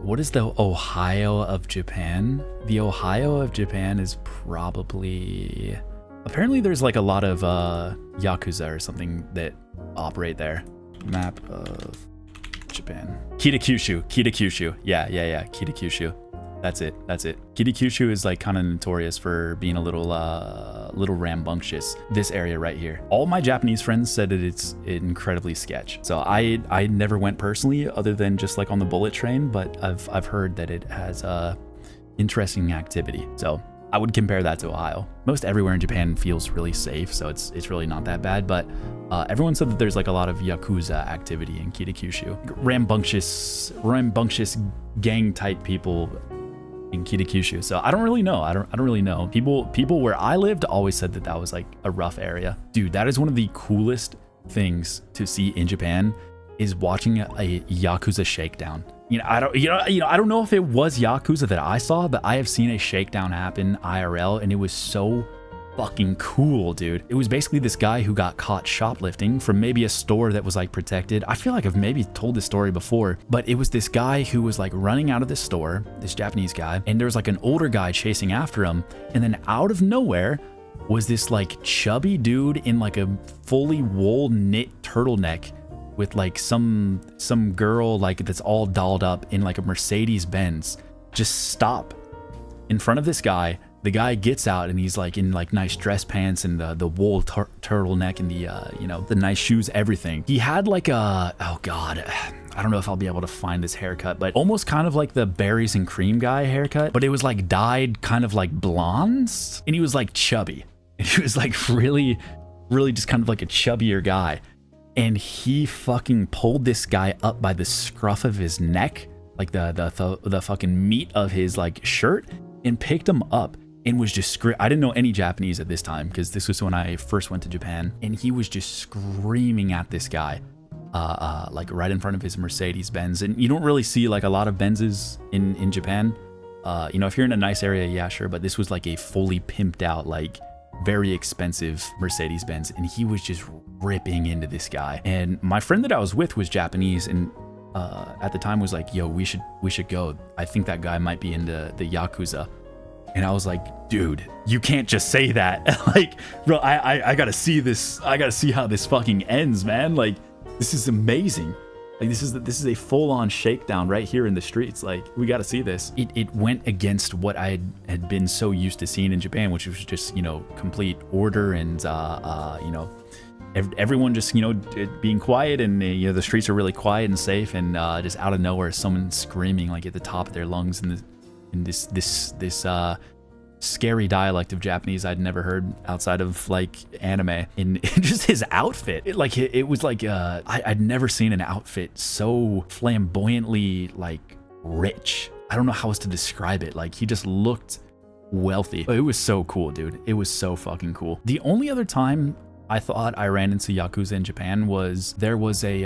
What is the Ohio of Japan? The Ohio of Japan is probably... Apparently there's like a lot of Yakuza or something that operate there. Map of Japan. Kitakyushu. Kitakyushu. Yeah. Kitakyushu. That's it. Kitakyushu is like kind of notorious for being a little rambunctious. This area right here. All my Japanese friends said that it's incredibly sketch. So I never went personally, other than just like on the bullet train, but I've heard that it has interesting activity. So I would compare that to Ohio. Most everywhere in Japan feels really safe, so it's really not that bad. But everyone said that there's like a lot of Yakuza activity in Kitakyushu. Rambunctious gang type people in Kitakyushu. So I don't really know. I don't really know. People where I lived always said that was like a rough area. Dude, that is one of the coolest things to see in Japan, is watching a Yakuza shakedown. I don't know if it was Yakuza that I saw, but I have seen a shakedown happen IRL, and it was so fucking cool, dude. It was basically this guy who got caught shoplifting from maybe a store that was like protected. I feel like I've maybe told this story before, but it was this guy who was like running out of this store, this Japanese guy, and there was like an older guy chasing after him, and then out of nowhere was this like chubby dude in like a fully wool knit turtleneck with like some girl like that's all dolled up in like a Mercedes Benz just stop in front of this guy. The guy gets out and he's like in like nice dress pants and the wool turtleneck and the nice shoes, everything. He had like oh god, I don't know if I'll be able to find this haircut, but almost kind of like the berries and cream guy haircut, but it was like dyed kind of like blondes, and he was like chubby. And he was like really just kind of like a chubbier guy. And he fucking pulled this guy up by the scruff of his neck, like the fucking meat of his like shirt, and picked him up and was just I didn't know any Japanese at this time, because this was when I first went to Japan, and he was just screaming at this guy like right in front of his Mercedes Benz. And you don't really see like a lot of Benzes in Japan. If you're in a nice area, yeah, sure, but this was like a fully pimped out, like very expensive Mercedes Benz, and he was just ripping into this guy. And my friend that I was with was Japanese, and at the time was like, yo, we should go. I think that guy might be into the Yakuza. And I was like, dude, you can't just say that. Like, bro, I gotta see this. I gotta see how this fucking ends, man. Like, this is amazing. Like, this is a full-on shakedown right here in the streets. Like, we got to see this. It went against what I had been so used to seeing in Japan, which was just, complete order and, everyone just, being quiet, and, the streets are really quiet and safe, and just out of nowhere, someone screaming like at the top of their lungs in this scary dialect of Japanese I'd never heard outside of like anime. And just his outfit, it was like I'd never seen an outfit so flamboyantly like rich. I don't know how else to describe it. Like, he just looked wealthy. It was so cool, dude. It was so fucking cool. The only other time I thought I ran into Yakuza in Japan was there was an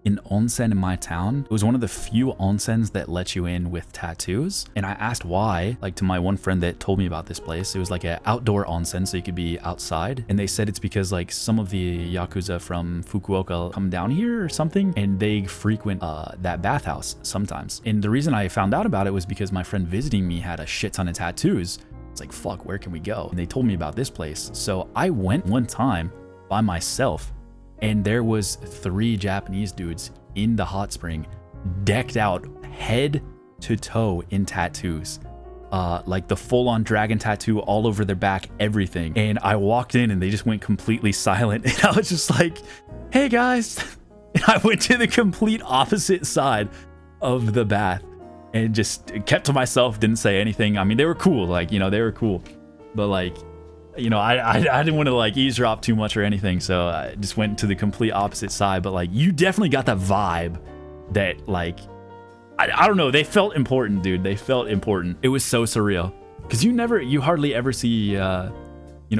onsen in my town. It was one of the few onsens that let you in with tattoos. And I asked why, like, to my one friend that told me about this place. It was like an outdoor onsen, so you could be outside. And they said it's because like some of the Yakuza from Fukuoka come down here or something, and they frequent that bathhouse sometimes. And the reason I found out about it was because my friend visiting me had a shit ton of tattoos. Like, fuck, where can we go? And they told me about this place. So I went one time by myself, and there was 3 Japanese dudes in the hot spring, decked out head to toe in tattoos, like the full-on dragon tattoo all over their back, everything. And I walked in and they just went completely silent, and I was just like, hey guys. And I went to the complete opposite side of the bath and just kept to myself, didn't say anything. I mean, they were cool, like, they were cool, but like, I didn't want to like eavesdrop too much or anything, so I just went to the complete opposite side. But like, you definitely got that vibe that like, I don't know, they felt important, dude. They felt important. It was so surreal, because you hardly ever see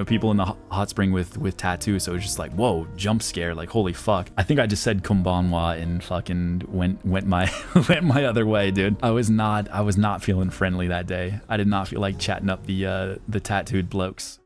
people in the hot spring with tattoos. So it's just like, whoa, jump scare, like, holy fuck. I think I just said konbanwa and fucking went my went my other way, dude. I was not feeling friendly that day. I did not feel like chatting up the tattooed blokes.